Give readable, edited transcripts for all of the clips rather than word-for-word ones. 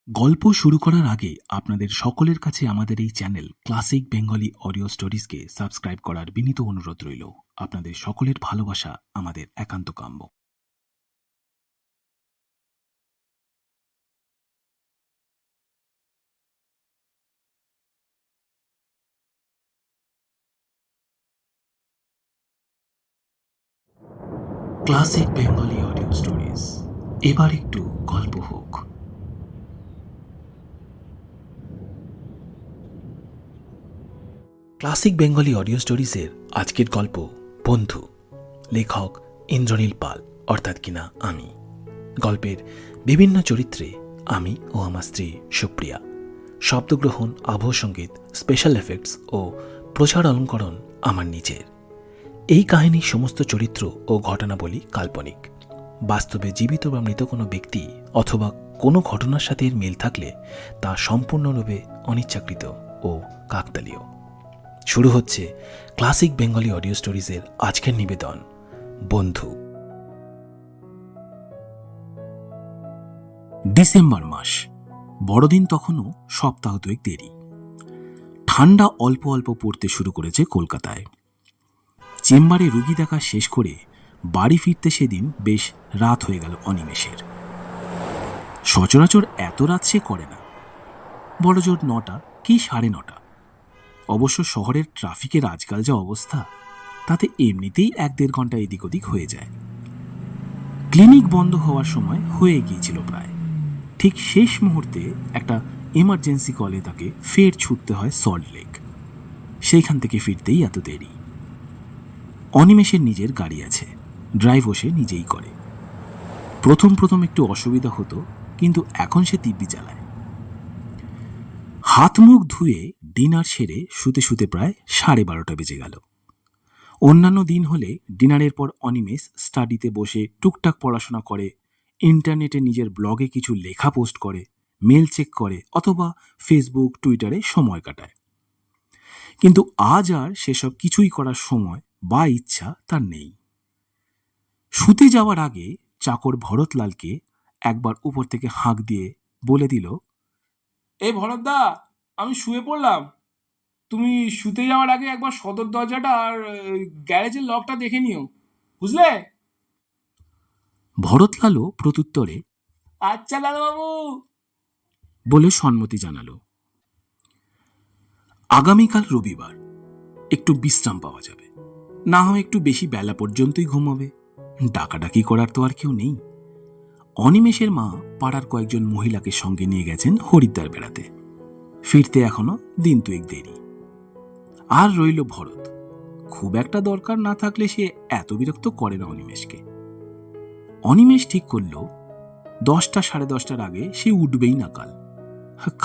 গল্প শুরু করার আগে আপনাদের সকলের কাছে আমাদের এই চ্যানেল ক্লাসিক বেঙ্গলি অডিও স্টোরিজকে সাবস্ক্রাইব করার বিনীত অনুরোধ রইল। আপনাদের সকলের ভালোবাসা আমাদের একান্ত কাম্য। ক্লাসিক বেঙ্গলি অডিও স্টোরিজ, এবার একটু গল্প হোক। ক্লাসিক বেঙ্গলি অডিও স্টোরিজের আজকের গল্প বন্ধু, লেখক ইন্দ্রনীল পাল অর্থাৎ কিনা আমি। গল্পের বিভিন্ন চরিত্রে আমি ও আমার স্ত্রী সুপ্রিয়া। শব্দগ্রহণ, আবহ সঙ্গীত, স্পেশাল এফেক্টস ও প্রচার অলঙ্করণ আমার নিজের। এই কাহিনীর সমস্ত চরিত্র ও ঘটনাবলী কাল্পনিক। বাস্তবে জীবিত বা মৃত কোনো ব্যক্তি অথবা কোনো ঘটনার সাথে এর মিল থাকলে তা সম্পূর্ণরূপে অনিচ্ছাকৃত ও কাকতালীয়। শুরু হচ্ছে ক্লাসিক বেঙ্গলি অডিও স্টোরিজের আজকের নিবেদন বন্ধু। ডিসেম্বর মাস, বড়দিন তখনও সপ্তাহ দুয়েক দেরি। ঠান্ডা অল্প অল্প পড়তে শুরু করেছে কলকাতায়। চেম্বারে রুগী দেখা শেষ করে বাড়ি ফিরতে সেদিন বেশ রাত হয়ে গেল অনিমেষের। সচরাচর এত রাত সে করে না, বড়জোর 9টা কি 9:30। অবশ্য শহরের ট্রাফিকের আজকাল যা অবস্থা, তাতে এমনিতেই 1-1.5 ঘন্টা এদিক ওদিক হয়ে যায়। ক্লিনিক বন্ধ হওয়ার সময় হয়ে গিয়েছিল প্রায়। ঠিক শেষ মুহূর্তে একটা এমার্জেন্সি কলে তাকে ফের ছুটতে হয় সল্টলেক। সেইখান থেকে ফিরতেই এত দেরি। অনিমেষের নিজের গাড়ি আছে, ড্রাইভও সে নিজেই করে। প্রথম একটু অসুবিধা হতো, কিন্তু এখন সে দিব্যি চালায়। হাত মুখ ধুয়ে ডিনার সেরে শুতে শুতে প্রায় 12:30 বেজে গেল। অন্যান্য দিন হলে ডিনারের পর অনিমেষ স্টাডিতে বসে টুকটাক পড়াশোনা করে, ইন্টারনেটে নিজের ব্লগে কিছু লেখা পোস্ট করে, মেল চেক করে অথবা ফেসবুক টুইটারে সময় কাটায়। কিন্তু আজ আর সেসব কিছুই করার সময় বা ইচ্ছা তার নেই। শুতে যাওয়ার আগে চাকর ভরতলালকে একবার উপর থেকে হাঁক দিয়ে বলে দিল, এই ভরতদা, আমি শুয়ে পড়লাম। তুমি শুতে যাওয়ার আগে একবার সদর দরজাটা আর গ্যারেজের লকটা দেখে নিও, বুঝলে? ভরতলালও প্রত্যুত্তরে আচ্ছা দাদাবাবু বলে সম্মতি জানালো। আগামীকাল রবিবার, একটু বিশ্রাম পাওয়া যাবে, না হয় একটু বেশি বেলা পর্যন্তই ঘুমাবে। ডাকাডাকি করার তো আর কেউ নেই। অনিমেষের মা পাড়ার কয়েকজন মহিলাকে সঙ্গে নিয়ে গেছেন হরিদ্বার বেড়াতে। ফিরতে এখনো 1-2 দেরি। আর রইল ভরত। খুব একটা দরকার না থাকলে সে এত বিরক্ত করে না অনিমেষকে। অনিমেষ ঠিক করল 10টা 10:30টার আগে সে উঠবেই না কাল।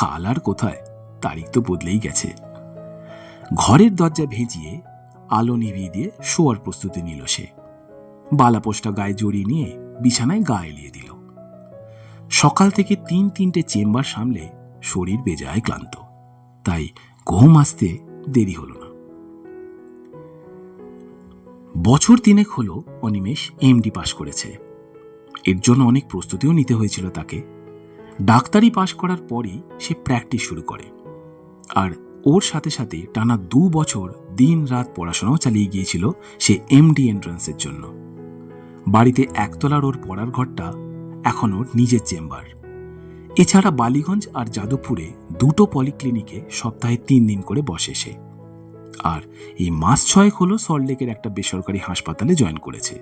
কাল আর কোথায়, তারিখ তো বদলেই গেছে। ঘরের দরজা ভেজিয়ে আলো নিভিয়ে দিয়ে শোয়ার প্রস্তুতি নিল সে। বালাপোস্টটা গায়ে জড়িয়ে নিয়ে বিছানায় গা এলিয়ে দিল। সকাল থেকে 3-3টে চেম্বার সামলে শরীর বেজায় ক্লান্ত, তাই ঘুম আসতে দেরি হলো না। বছর 3 হলো অনিমেষ এমডি পাশ করেছে। এর জন্য অনেক প্রস্তুতিও নিতে হয়েছিল তাকে। ডাক্তারি পাশ করার পরই সে প্র্যাকটিস শুরু করে, আর ওর সাথে সাথে টানা 2 বছর দিন রাত পড়াশোনাও চালিয়ে গিয়েছিল সে এমডি এন্ট্রান্সের জন্য। বাড়িতে একতলার ওর পড়ার ঘরটা এখন ওর নিজের চেম্বার। এছাড়া বালিগঞ্জ আর যাদবপুরে 2টো পলিক্লিনিকে সপ্তাহে 3 দিন করে বসে সে। আর এই মাস 6 হলো সল্টলেকের একটা বেসরকারি হাসপাতালে জয়েন করেছে।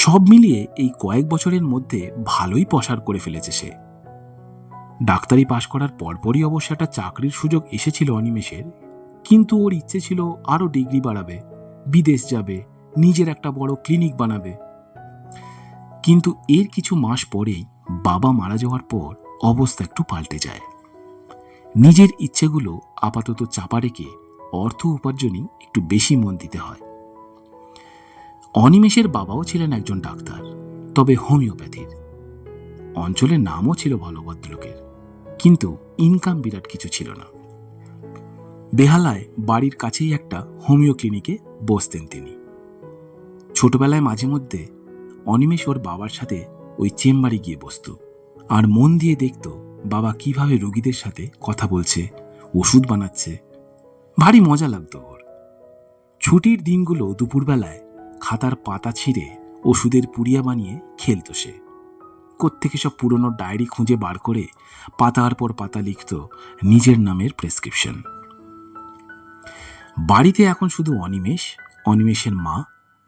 সব মিলিয়ে এই কয়েক বছরের মধ্যে ভালোই প্রসার করে ফেলেছে সে। ডাক্তারি পাশ করার পরপরই অবশ্য একটা চাকরির সুযোগ এসেছিল অনিমেষের, কিন্তু ওর ইচ্ছে ছিল আরো ডিগ্রি বাড়াবে, বিদেশ যাবে, নিজের একটা বড় ক্লিনিক বানাবে। কিন্তু এর কিছু মাস পরেই বাবা মারা যাওয়ার পর অবস্থা একটু পাল্টে যায়। নিজের ইচ্ছেগুলো আপাতত চাপা রেখে অর্থ উপার্জনই একটু বেশি মন দিতে হয়। অনিমেষের বাবাও ছিলেন একজন ডাক্তার, তবে হোমিওপ্যাথির। অঞ্চলের নামও ছিল ভালো ভদ্রলোকের, কিন্তু ইনকাম বিরাট কিছু ছিল না। বেহালায় বাড়ির কাছেই একটা হোমিও ক্লিনিকে বসতেন তিনি। ছোটবেলায় মাঝে মধ্যে অনিমেষ ওর বাবার সাথে ওই চেম্বারে গিয়ে বসত আর মন দিয়ে দেখত বাবা কিভাবে রোগীদের সাথে কথা বলছে, ওষুধ বানাচ্ছে। ভারী মজা লাগতো ওর। ছুটির দিনগুলো দুপুরবেলায় খাতার পাতা ছিঁড়ে ওষুধের পুড়িয়া বানিয়ে খেলতো সে। কোত্থেকে সব পুরনো ডায়েরি খুঁজে বার করে পাতার পর পাতা লিখত নিজের নামের প্রেসক্রিপশন। বাড়িতে এখন শুধু অনিমেষ, অনিমেষের মা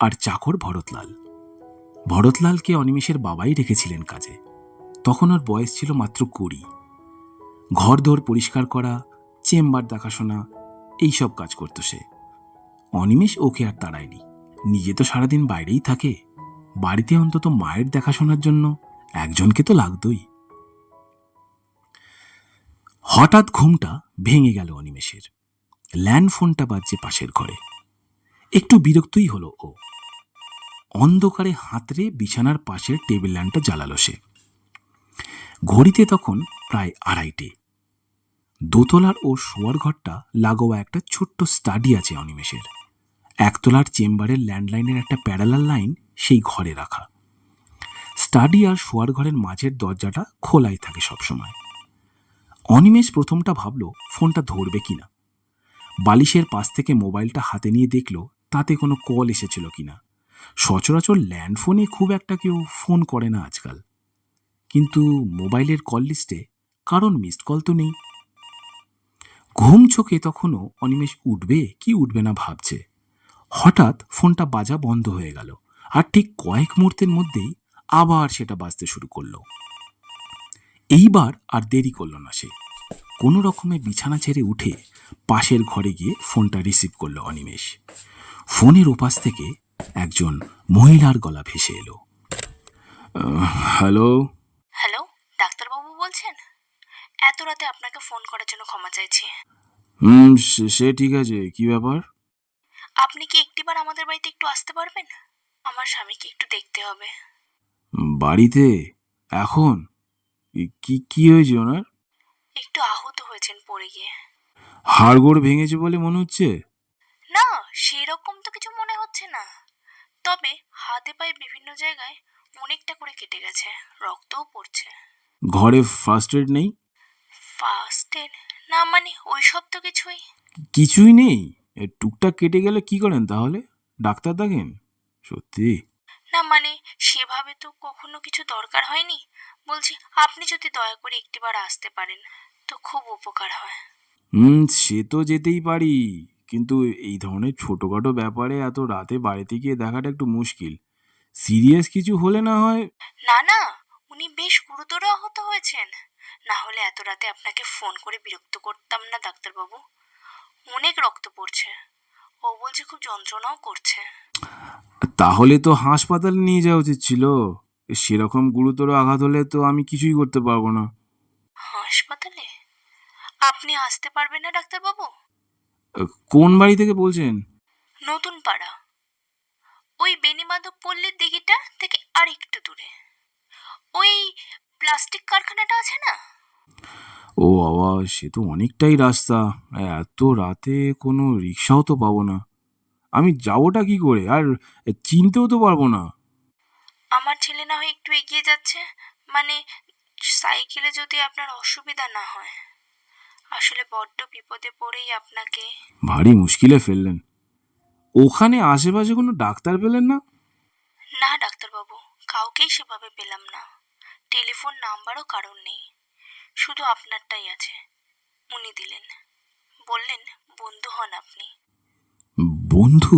আর চাকর ভরতলাল। ভরতলালকে অনিমেষের বাবাই রেখেছিলেন কাজে। তখন ওর বয়স ছিল মাত্র 20। ঘরদোর পরিষ্কার করা, চেম্বার দেখাশোনা, এইসব কাজ করত সে। অনিমেষ ওকে আর তাড়ায়নি। নিজে তো সারাদিন বাইরেই থাকে, বাড়িতে অন্তত মায়ের দেখাশোনার জন্য একজনকে তো লাগতই। হঠাৎ ঘুমটা ভেঙে গেল অনিমেষের। ল্যান্ড ফোনটা বাজছে পাশের ঘরে। একটু বিরক্তই হলো ও। অন্ধকারে হাতড়ে বিছানার পাশের টেবিল ল্যাম্পটা জ্বালালো সে। ঘড়িতে তখন প্রায় 2:30। দোতলার ও শোয়ার ঘরটা লাগোয়া একটা ছোট্ট স্টাডি আছে অনিমেষের। একতলার চেম্বারের ল্যান্ডলাইনের একটা প্যারালাল লাইন সেই ঘরে রাখা। স্টাডি আর শোয়ার ঘরের মাঝের দরজাটা খোলাই থাকে সবসময়। অনিমেষ প্রথমটা ভাবল ফোনটা ধরবে কিনা। বালিশের পাশ থেকে মোবাইলটা হাতে নিয়ে দেখল তাতে কোনো কল এসেছিল কিনা। সচরাচর ল্যান্ডফোনে খুব একটা কেউ ফোন করে না আজকাল। কিন্তু মোবাইলের কল লিস্টে কারণ মিসড কল তো নেই। ঘুম চোখে তখনও অনিমেষ উঠবে কি উঠবে না ভাবছে। হঠাৎ ফোনটা বাজা বন্ধ হয়ে গেল, আর ঠিক কয়েক মুহূর্তের মধ্যেই আবার সেটা বাজতে শুরু করলো। এইবার আর দেরি করল না সে। কোনো রকমে বিছানা ছেড়ে উঠে পাশের ঘরে গিয়ে ফোনটা রিসিভ করলো অনিমেষ। ফোনের ওপাশ থেকে একজন মহিলার গলা ভেসে এলো। হ্যালো। হ্যালো, ডাক্তারবাবু বলছেন? এত রাতে আপনাকে ফোন করার জন্য ক্ষমা চাইছি। সে ঠিক আছে, কি ব্যাপার? আপনি কি একটিবার আমাদের বাড়িতে একটু আসতে পারবেন? আমার স্বামীকে একটু দেখতে হবে। বাড়িতে? এখন? কি কি হয়েছে ওনার? একটু আহত হয়েছেন পড়ে গিয়ে। হাড়গোড় ভেঙেছে বলে মনে হচ্ছে? না, সেরকম তো কিছু মনে হচ্ছে না। তবে হাতে পায়ে বিভিন্ন জায়গায় অনেকটা করে কেটে গেছে, রক্তও পড়ছে। ঘরে ফার্স্ট এড নেই? First aid? না মানে ওইসব তো কিছুই। কিছুই নেই? টুকটাক কেটে গেলে কি করেন তাহলে? ডাক্তার দেখেন? সত্যি? না মানে সেভাবে তো কখনো কিছু দরকার হয়নি। বলছি আপনি যদি দয়া করে একটিবার আসতে পারেন তো খুব উপকার হয়। সে তো যেতেই পারি, কিন্তু এই ধরনের ছোটখাটো ব্যাপারে এত রাতে বাড়িতে গিয়ে দেখাটা একটু মুশকিল। সিরিয়াস কিছু হলে না হয়। না না, উনি বেশ গুরুতর আহত হয়েছেন। না হলে এত রাতে আপনাকে ফোন করে বিরক্ত করতাম না ডাক্তারবাবু। অনেক রক্ত পড়ছে, ও বলছে খুব যন্ত্রণাও করছে। তাহলে তো হাসপাতালে নিয়ে যাওয়া উচিত ছিল। সেরকম গুরুতর আঘাত হলে তো আমি কিছুই করতে পারবো না। হাসপাতালে? আপনি আসতে পারবেন না ডাক্তারবাবু? কোন বাড়ি থেকে বলছেন? নতুন পাড়া, ওই বেনিমাধব পল্লীর দিঘিটা থেকে আর একটু দূরে। ওই প্লাস্টিক কারখানাটা আছে না? ও বাবা, সে তো অনেকটাই রাস্তা। এত রাতে কোনো রিক্সাও তো পাবো না। আমি যাবোটা কি করে? আর চিনতেও তো পারবো না। আমার ছেলে না হয় একটু এগিয়ে যাচ্ছে, মানে সাইকেলে যদি আপনার অসুবিধা না হয়। আসলে বড্ড বিপদে পড়েই আপনাকে। ভারী মুশকিলে ফেললেন। ওখানে আশেপাশে কোনো ডাক্তার পেলেন না? না ডাক্তারবাবু, কাউকেই সেভাবে পেলাম না। টেলিফোন নাম্বারও কারণ নেই, শুধু আপনারটাই আছে। উনি দিলেন, বললেন বন্ধু হন আপনি। বন্ধু?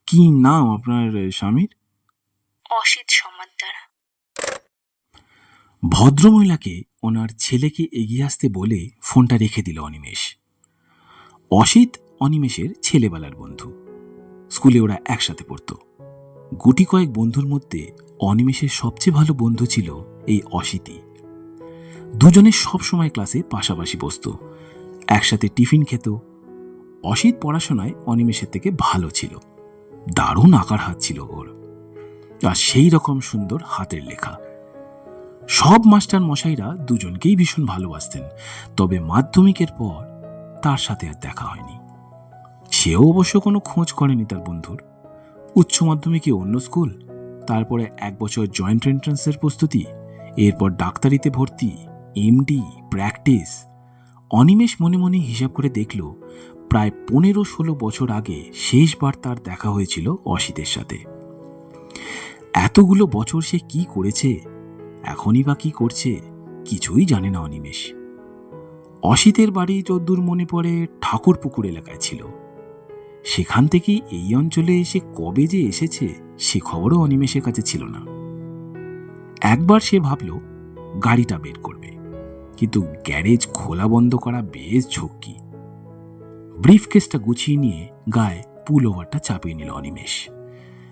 কি নাম আপনার স্বামীর? অসিত সমাদ্দার। ভদ্রমহিলাকে ওনার ছেলেকে এগিয়ে আসতে বলে ফোনটা রেখে দিল অনিমেষ। অসিত অনিমেষের ছেলেবেলার বন্ধু। স্কুলে ওরা একসাথে পড়তো। গুটি কয়েক বন্ধুর মধ্যে অনিমেষের সবচেয়ে ভালো বন্ধু ছিল এই অসিতই। দুজনে সবসময় ক্লাসে পাশাপাশি বসতো, একসাথে টিফিন খেত। অসিত পড়াশোনায় অনিমেষের থেকে ভালো ছিল। দারুণ আঁকার হাত ছিল ওর, আর সেই রকম সুন্দর হাতের লেখা। সব মাস্টার মশাইরা দুজনকেই ভীষণ ভালোবাসতেন। তবে মাধ্যমিকের পর তার সাথে আর দেখা হয়নি। সেও অবশ্য কোনো খোঁজ করেনি তার বন্ধুর। উচ্চ মাধ্যমিকে অন্য স্কুল, তারপরে 1 বছর জয়েন্ট এন্ট্রান্সের প্রস্তুতি, এরপর ডাক্তারিতে ভর্তি, এমডি, প্র্যাকটিস। অনিমেষ মনে মনে হিসাব করে দেখল প্রায় 15-16 বছর আগে শেষবার তার দেখা হয়েছিল অসিতের সাথে। এতগুলো বছর সে কি করেছে, এখনই বা কি করছে, কিছুই জানে না অনিমেষ। অসিতের বাড়ি যদ্দূর মনে পড়ে ঠাকুরপুকুর এলাকায় ছিল। সেখান থেকেই এই অঞ্চলে এসে কবে যে এসেছে সে খবরও অনিমেষের কাছে ছিল না। একবার সে ভাবল গাড়িটা বের করবে, কিন্তু গ্যারেজ খোলা বন্ধ করা বেশ ঝক্কি। ব্রিফকেসটা গুছিয়ে নিয়ে গায়ে পুল ওভারটা চাপিয়ে নিল অনিমেষ।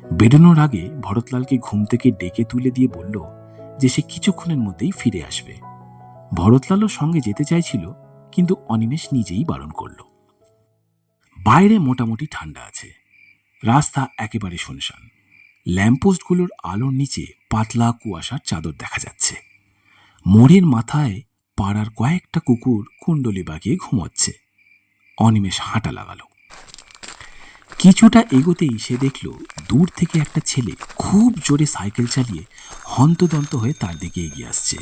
বেরোনোর আগে ভরতলালকে ঘুম থেকে ডেকে তুলে দিয়ে বলল যে সে কিছুক্ষণের মধ্যেই ফিরে আসবে। ভরতলালও সঙ্গে যেতে চাইছিল, কিন্তু অনিমেষ নিজেই বারণ করল। বাইরে মোটামুটি ঠান্ডা আছে, রাস্তা একেবারে শুনশান। ল্যাম্পপোস্টগুলোর আলোর নিচে পাতলা কুয়াশার চাদর দেখা যাচ্ছে। মোড়ের মাথায় পাড়ার কয়েকটা কুকুর কুণ্ডলি বাগিয়ে ঘুমোচ্ছে। অনিমেষ হাঁটা লাগালো। কিছুটা এগোতেই সে দেখল দূর থেকে একটা ছেলে খুব জোরে সাইকেল চালিয়ে হন্তদন্ত হয়ে তার দিকে এগিয়ে আসছে।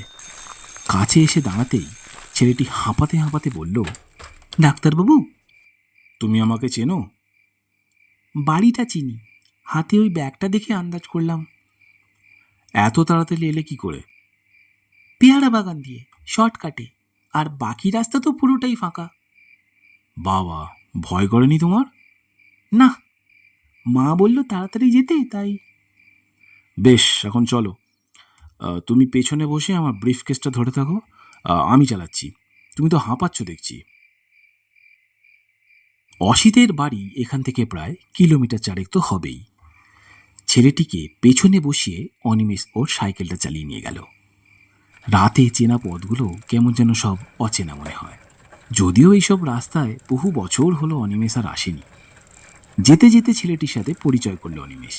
কাছে এসে দাঁড়াতেই ছেলেটি হাঁপাতে হাঁপাতে বলল, ডাক্তারবাবু, তুমি আমাকে চেনো? বাড়িটা চিনি, হাতে ওই ব্যাগটা দেখে আন্দাজ করলাম। এত তাড়াতাড়ি এলে কি করে? পেয়ারা বাগান দিয়ে শর্টকাটে, আর বাকি রাস্তা তো পুরোটাই ফাঁকা। বাবা, ভয় করেনি তোমার? না, মা বলল তাড়াতাড়ি যেতে, তাই। বেশ, এখন চলো। তুমি পেছনে বসে আমার ব্রিফকেসটা ধরে থাকো, আমি চালাচ্ছি। তুমি তো হাঁপাচ্ছ দেখছি। অসিতের বাড়ি এখান থেকে প্রায় কিলোমিটার 4 তো হবেই। ছেলেটিকে পেছনে বসিয়ে অনিমেষ ওর সাইকেলটা চালিয়ে নিয়ে গেল। রাতে চেনা পথগুলো কেমন যেন সব অচেনা মনে হয়, যদিও এইসব রাস্তায় বহু বছর হলো অনিমেষ আর আসেনি। যেতে যেতে ছেলেটির সাথে পরিচয় করল অনিমেষ।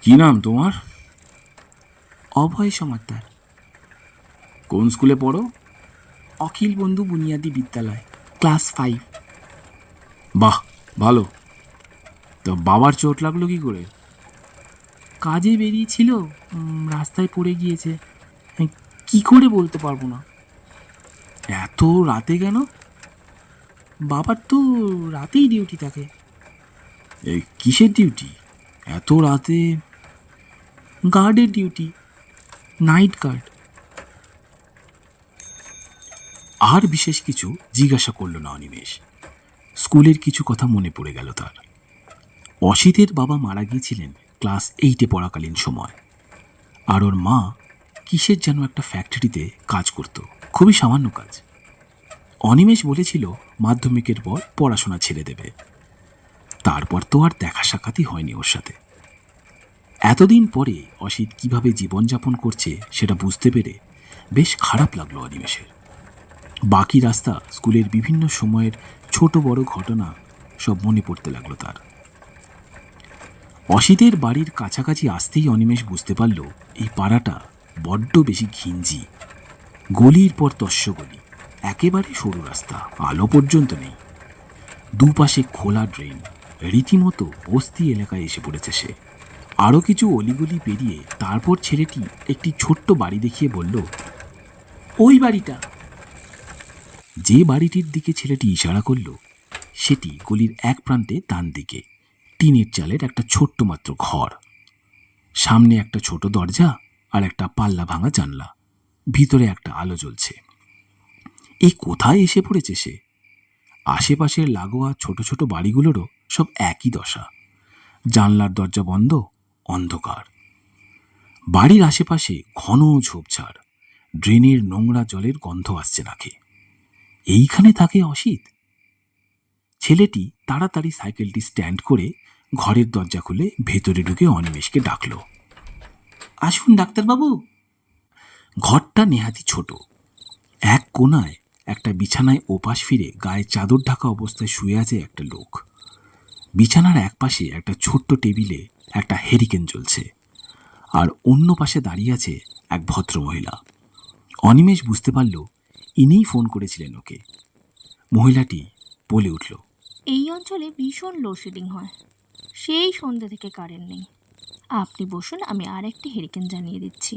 কি নাম তোমার? অভয় সমাদ্দার। কোন স্কুলে পড়ো? অখিল বন্ধু বুনিয়াদী বিদ্যালয়, ক্লাস 5। বাহ, ভালো। তো বাবার চোট লাগলো কি করে? কাজে বেরিয়েছিল, রাস্তায় পড়ে গিয়েছে। কি করে বলতে পারবো না। এত রাতে কেন? বাবার তো রাতেই ডিউটি থাকে। এই কিসের ডিউটি এত রাতে? গার্ডের ডিউটি, নাইট গার্ড। আর বিশেষ কিছু জিজ্ঞাসা করল না অনিমেষ। স্কুলের কিছু কথা মনে পড়ে গেল তার। অসিতের বাবা মারা গিয়েছিলেন ক্লাস 8-এ পড়াকালীন সময়, আর ওর মা কিসের যেন একটা ফ্যাক্টরিতে কাজ করত, খুবই সামান্য কাজ। অনিমেষ বলেছিল মাধ্যমিকের পর পড়াশোনা ছেড়ে দেবে। তারপর তো আর দেখা সাক্ষাৎই হয়নি ওর সাথে। এতদিন পরে অসিত কিভাবে জীবনযাপন করছে সেটা বুঝতে পেরে বেশ খারাপ লাগলো অনিমেষের। বাকি রাস্তা, স্কুলের বিভিন্ন সময়ের ছোট বড় ঘটনা সব মনে পড়তে লাগলো তার। অসিতের বাড়ির কাছাকাছি আসতেই অনিমেষ বুঝতে পারল এই পাড়াটা বড্ড বেশি ঘিঞ্জি। গলির পর তস্য গলি, একেবারে সরু রাস্তা, আলো পর্যন্ত নেই। দুপাশে খোলা ড্রেন, রীতিমতো বস্তি এলাকায় এসে পড়েছে সে। আরও কিছু অলিগলি পেরিয়ে তারপর ছেলেটি একটি ছোট্ট বাড়ি দেখিয়ে বলল, ওই বাড়িটা। যে বাড়িটির দিকে ছেলেটি ইশারা করল সেটি গলির এক প্রান্তে ডান দিকে, টিনের চালের একটা ছোট্ট মাত্র ঘর। সামনে একটা ছোট দরজা আর একটা পাল্লা ভাঙা জানলা, ভিতরে একটা আলো জ্বলছে। এই কোথায় এসে পড়েছে সে? আশেপাশের লাগোয়া ছোট ছোট বাড়িগুলোরও সব একই দশা, জানলার দরজা বন্ধ, অন্ধকার। বাড়ির আশেপাশে ঘন ঝোপঝাড়, ড্রেনের নোংরা জলের গন্ধ আসছে নাকে। এইখানে থাকে অসিত? ছেলেটি তাড়াতাড়ি সাইকেলটি স্ট্যান্ড করে ঘরের দরজা খুলে ভেতরে ঢুকে অনিমেষকে ডাকল, আসুন ডাক্তারবাবু। ঘরটা নেহাতি ছোট। এক কোনায় একটা বিছানায় ওপাশ ফিরে গায়ে চাদর ঢাকা অবস্থায় শুয়ে আছে একটা লোক। বিছানার এক পাশে একটা ছোট্ট টেবিলে একটা হেরিকেন জ্বলছে, আর অন্য পাশে দাঁড়িয়ে আছে এক ভদ্রমহিলা। অনিমেষ বুঝতে পারল ইনিই ফোন করেছিলেন ওকে। মহিলাটি বলে উঠল, এই অঞ্চলে ভীষণ লোডশেডিং হয়, সেই সন্ধ্যা থেকে কারেন্ট নেই। আপনি বসুন, আমি আর একটি হেরিকেন জানিয়ে দিচ্ছি।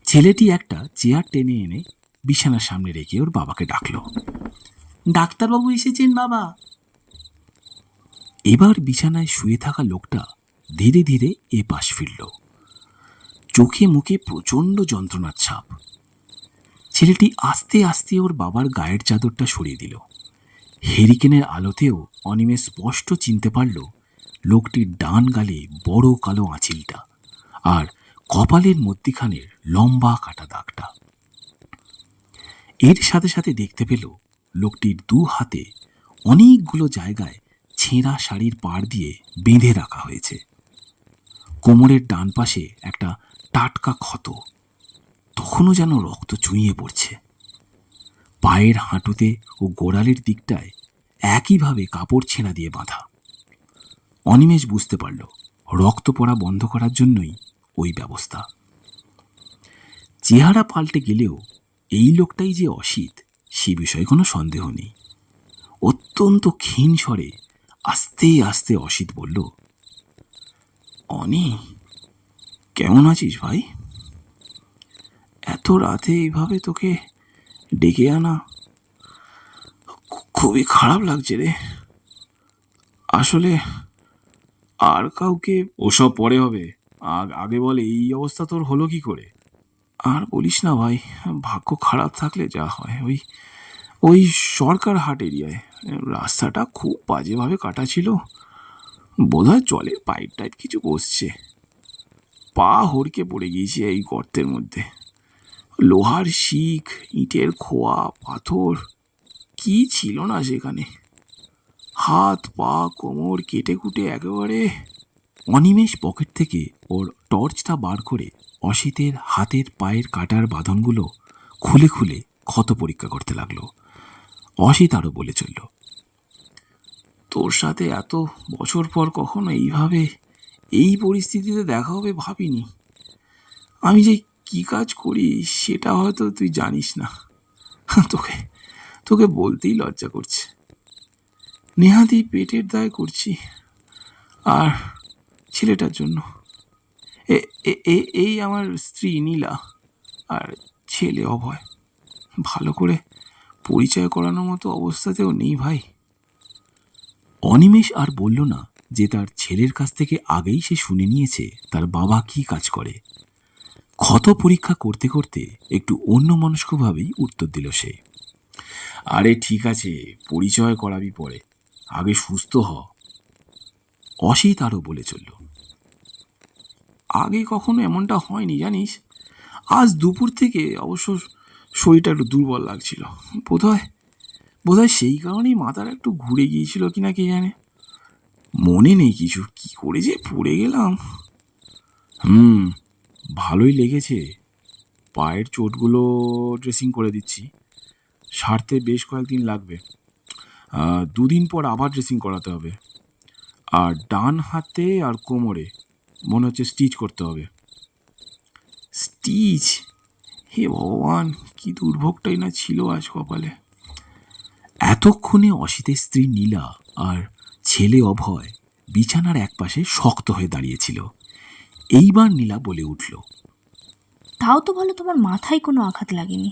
ছেলেটি একটা চেয়ার টেনে এনে বিছানার সামনে রেখে ওর বাবাকে ডাকলো। ডাক্তারবাবু এসেছেন বাবা। এবার বিছানায় শুয়ে থাকা লোকটা ধীরে ধীরে এ পাশ ফিরল। চোখে মুখে প্রচণ্ড যন্ত্রণার ছাপ। ছেলেটি আস্তে আস্তে ওর বাবার গায়ের চাদরটা সরিয়ে দিল। হেরিকেনের আলোতেও অনিমেষ স্পষ্ট চিনতে পারল লোকটির ডান গালে বড় কালো আঁচিলটা আর কপালের মধ্যিখানের লম্বা কাটা দাগটা। এর সাথে সাথে দেখতে পেল লোকটির দু হাতে অনেকগুলো জায়গায় ছেঁড়া শাড়ির পাড় দিয়ে বেঁধে রাখা হয়েছে। কোমরের ডান পাশে একটা টাটকা ক্ষত, তখনও যেন রক্ত চুইয়ে পড়ছে। পায়ের হাঁটুতে ও গোড়ালির দিকটায় একইভাবে কাপড় ছেঁড়া দিয়ে বাঁধা। অনিমেষ বুঝতে পারল রক্ত পড়া বন্ধ করার জন্যই ওই ব্যবস্থা। চেহারা পাল্টে গেলেও এই লোকটাই যে অসিত সে বিষয়ে কোনো সন্দেহ নেই। অত্যন্ত ক্ষীণ স্বরে আস্তে আস্তে অসিত বলল, অনি, কেমন আছিস ভাই? এত রাতে এইভাবে তোকে ডেকে আনা খুবই খারাপ লাগছে রে। আসলে আর কাউকে। ওসব পরে হবে, আগে বলে এই অবস্থা তোর হলো কি করে? আর বলিস না ভাই, ভাগ্য খারাপ থাকলে যা হয়। ওই ওই সরকার হাট এরিয়ায় রাস্তাটা খুব বাজেভাবে কাটা ছিল। বোধহয় জলের পাইপ টাইপ কিছু বসছে। পা হড়কে পড়ে গিয়েছি এই গর্তের মধ্যে। লোহার শিক, ইটের খোয়া, পাথর, কি ছিল না সেখানে। হাত পা কোমর কেটে কুটে একেবারে। অনিমেষ পকেট থেকে ওর টর্চটা বার করে অসিতের হাতের পায়ের কাটার বাঁধনগুলো খুলে খুলে ক্ষত পরীক্ষা করতে লাগলো। অসিত আরও বলে চলল, তোর সাথে এত বছর পর কখনো এইভাবে এই পরিস্থিতিতে দেখা হবে ভাবিনি। আমি যে কি কাজ করি সেটা হয়তো তুই জানিস না। তোকে তোকে বলতেই লজ্জা করছে। নেহাতি পেটের দায় করছি, আর ছেলেটার জন্য। এই আমার স্ত্রী নীলা আর ছেলে অভয়। ভালো করে পরিচয় করানোর মতো অবস্থাতেও নেই ভাই। অনিমেষ আর বলল না যে তার ছেলের কাছ থেকে আগেই সে শুনে নিয়েছে তার বাবা কি কাজ করে। ক্ষত পরীক্ষা করতে করতে একটু অন্যমনস্কভাবেই উত্তর দিল সে, আরে ঠিক আছে, পরিচয় করাবি পরে, আগে সুস্থ হ। অসিত আরও বলে চলল, আগে কখনো এমনটা হয়নি জানিস। আজ দুপুর থেকে অবশ্য শরীরটা একটু দুর্বল লাগছিল। বোধহয় বোধহয় সেই কারণেই মাথাটা একটু ঘুরে গিয়েছিল কিনা কে জানে। মনে নেই কিছু, কি করে যে পড়ে গেলাম। ভালোই লেগেছে। পায়ের চোটগুলো ড্রেসিং করে দিচ্ছি, সারতে বেশ কয়েকদিন লাগবে। 2 দিন পর আবার ড্রেসিং করাতে হবে। আর ডান হাতে আর কোমরে মনে হচ্ছে স্টিচ করতে হবে। স্টিচ? হে ভগবান, কি দুর্ভোগটাই না ছিল আজ কপালে। এতক্ষণে অসিতের স্ত্রী নীলা আর ছেলে অভয় বিছানার একপাশে শক্ত হয়ে দাঁড়িয়েছিল। এইবার নীলা বলে উঠল, তাও তো ভালো তোমার মাথায় কোনো আঘাত লাগেনি।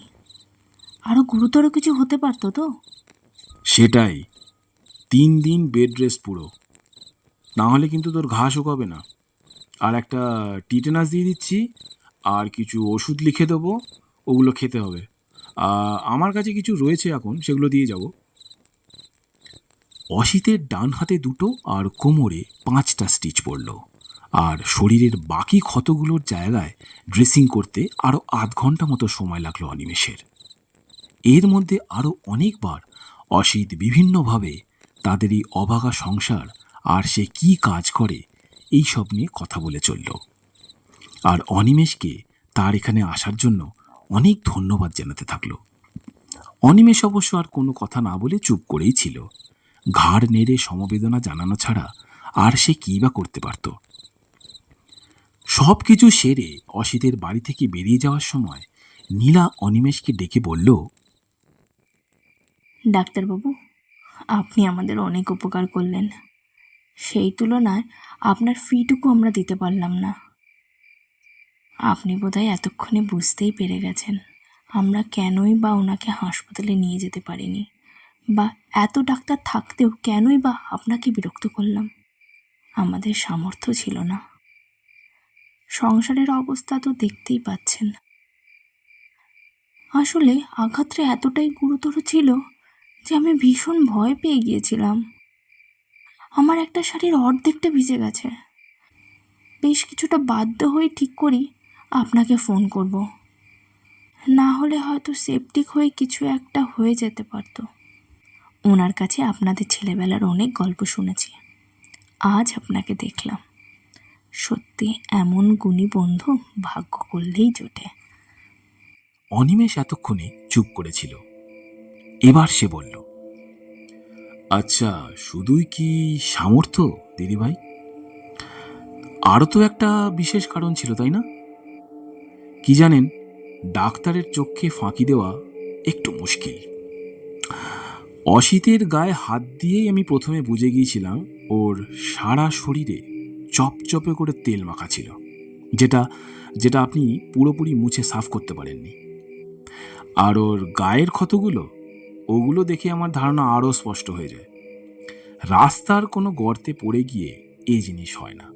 আরো গুরুতর কিছু হতে পারতো তো। সেটাই, 3 দিন বেড রেস্ট পুরো, না হলে কিন্তু তোর ঘা শুকাবে না। আর একটা টিটেনাস দিয়ে দিচ্ছি, আর কিছু ওষুধ লিখে দেবো, ওগুলো খেতে হবে। আমার কাছে কিছু রয়েছে এখন, সেগুলো দিয়ে যাব। অসিতের ডান হাতে 2টো আর কোমরে 5টা স্টিচ পড়ল, আর শরীরের বাকি ক্ষতগুলোর জায়গায় ড্রেসিং করতে আরও আধ ঘন্টা মতো সময় লাগলো অনিমেষের। এর মধ্যে আরও অনেকবার অসিত বিভিন্নভাবে তাদের এই অভাগা সংসার আর সে কি কাজ করে এই সব নিয়ে কথা বলে চলল। আর অনিমেষকে তার এখানে আসার জন্য অনেক ধন্যবাদ জানাতে থাকলো। অনিমেষ অবশ্য আর কোনো কথা না বলে চুপ করেই ছিল। ঘাড় নেড়ে সমবেদনা জানানো ছাড়া আর সে কী বা করতে পারত। সব কিছু সেরে অসিতের বাড়ি থেকে বেরিয়ে যাওয়ার সময় নীলা অনিমেষকে ডেকে বলল, ডাক্তারবাবু, আপনি আমাদের অনেক উপকার করলেন। সেই তুলনায় আপনার ফিটুকু আমরা দিতে পারলাম না। আপনি বোধহয় এতক্ষণে বুঝতেই পেরে গেছেন আমরা কেনই বা ওনাকে হাসপাতালে নিয়ে যেতে পারিনি, বা এত ডাক্তার থাকতেও কেনই বা আপনাকে বিরক্ত করলাম। আমাদের সামর্থ্য ছিল না। সংসারের অবস্থা তো দেখতেই পাচ্ছেন। আসলে আঘাতটা এতটাই গুরুতর ছিল যে আমি ভীষণ ভয় পেয়ে গিয়েছিলাম। আমার একটা শাড়ির অর্ধেকটা ভিজে গেছে। বেশ কিছুটা বাধ্য হয়ে ঠিক করি আপনাকে ফোন করব, না হলে হয়তো সেপটিক হয়ে কিছু একটা হয়ে যেতে পারতো। ওনার কাছে আপনাদের ছেলেবেলার অনেক গল্প শুনেছি, আজ আপনাকে দেখলাম। সত্যি এমন গুণী বন্ধু ভাগ্য করলেই জোটে। অনিমেষ এতক্ষণে চুপ করেছিল। এবার সে বলল, আচ্ছা, শুধুই কি সামর্থ্য দিদিভাই? আরও তো একটা বিশেষ কারণ ছিল, তাই না? কি জানেন, ডাক্তারের চোখে ফাঁকি দেওয়া একটু মুশকিল। অসিতের গায়ে হাত দিয়েই আমি প্রথমে বুঝে গিয়েছিলাম ওর সারা শরীরে চপচপে করে তেল মাখা ছিল, যেটা যেটা আপনি পুরোপুরি মুছে সাফ করতে পারেননি। আর ওর গায়ের ক্ষতগুলো, ওগুলো দেখে আমার ধারণা আরও স্পষ্ট হয়ে যায়। রাস্তার কোনো গর্তে পড়ে গিয়ে এই জিনিস হয় না,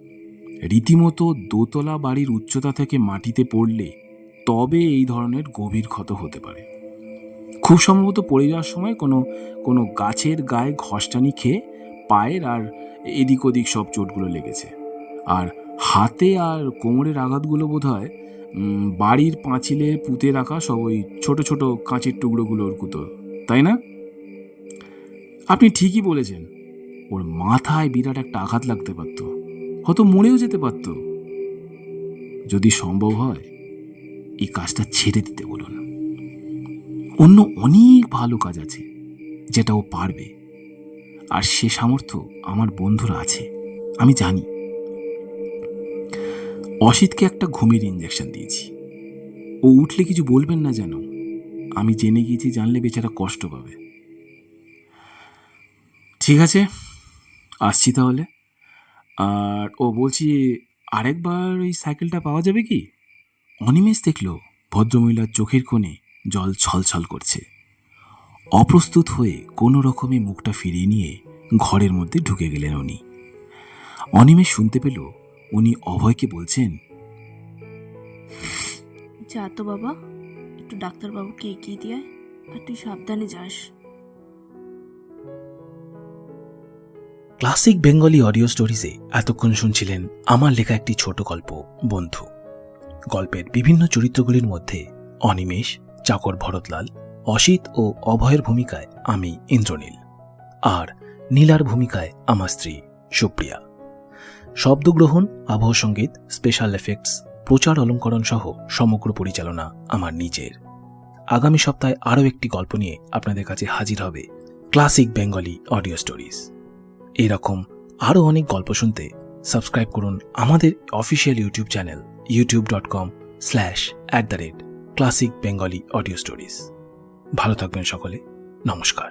রীতিমতো দোতলা বাড়ির উচ্চতা থেকে মাটিতে পড়লে তবে এই ধরনের গভীর ক্ষত হতে পারে। খুব সম্ভবত পড়ে যাওয়ার সময় কোনো গাছের গায়ে ঘষ্টানি খেয়ে পায়ের আর এদিক ওদিক সব চোটগুলো লেগেছে। আর হাতে আর কোমরের আঘাতগুলো বোধহয় বাড়ির পাঁচিলে পুঁতে রাখা সব ওই ছোট ছোট কাঁচের টুকরোগুলোর কুতো, তাই না? আপনি ঠিকই বলেছেন, ওর মাথায় বিরাট একটা আঘাত লাগতে পারত, হয়তো মরেও যেতে পারত। যদি সম্ভব হয় এই কাজটা ছেড়ে দিতে বলুন। অন্য অনেক ভালো কাজ আছে যেটা ও পারবে, আর সে সামর্থ্য আমার বন্ধুরা আছে, আমি জানি। অসিতকে একটা ঘুমের ইঞ্জেকশন দিয়েছি। ও উঠলে কিছু বলবেন না যেন, আমি জেনে গিয়েছি, জানলে বেচারা কষ্ট পাবে। ঠিক আছে, আসছি তাহলে। আর বলছি, আরেকবার ওই সাইকেলটা পাওয়া যাবে কি? অনিমেষ দেখল ভদ্রমহিলার চোখের কোণে জল ছলছল করছে। অপ্রস্তুত হয়ে কোনো রকমে মুখটা ফিরিয়ে নিয়ে ঘরের মধ্যে ঢুকে গেলেন উনি। অনিমেষ শুনতে পেল উনি অভয়কে বলছেন, যা তো বাবা, একটু ডাক্তারবাবুকে এগিয়ে দিয়ে আর তুই সাবধানে যাস। ক্লাসিক বেঙ্গলি অডিও স্টোরিজে এতক্ষণ শুনছিলেন আমার লেখা একটি ছোট গল্প, বন্ধু। গল্পের বিভিন্ন চরিত্রগুলির মধ্যে অনিমেষ, চাকর ভরতলাল, অসিত ও অভয়ের ভূমিকায় আমি ইন্দ্রনীল, আর নীলার ভূমিকায় আমার স্ত্রী সুপ্রিয়া। শব্দগ্রহণ, আবহ সঙ্গীত, স্পেশাল এফেক্টস, প্রচার অলঙ্করণ সহ সমগ্র পরিচালনা আমার নিজের। আগামী সপ্তাহে আরও একটি গল্প নিয়ে আপনাদের কাছে হাজির হবে ক্লাসিক বেঙ্গলি অডিও স্টোরিজ। এরকম আরও অনেক গল্প শুনতে সাবস্ক্রাইব করুন আমাদের official YouTube channel youtube.com/classicbengali audio stories। ভালো থাকবেন সকলে, নমস্কার।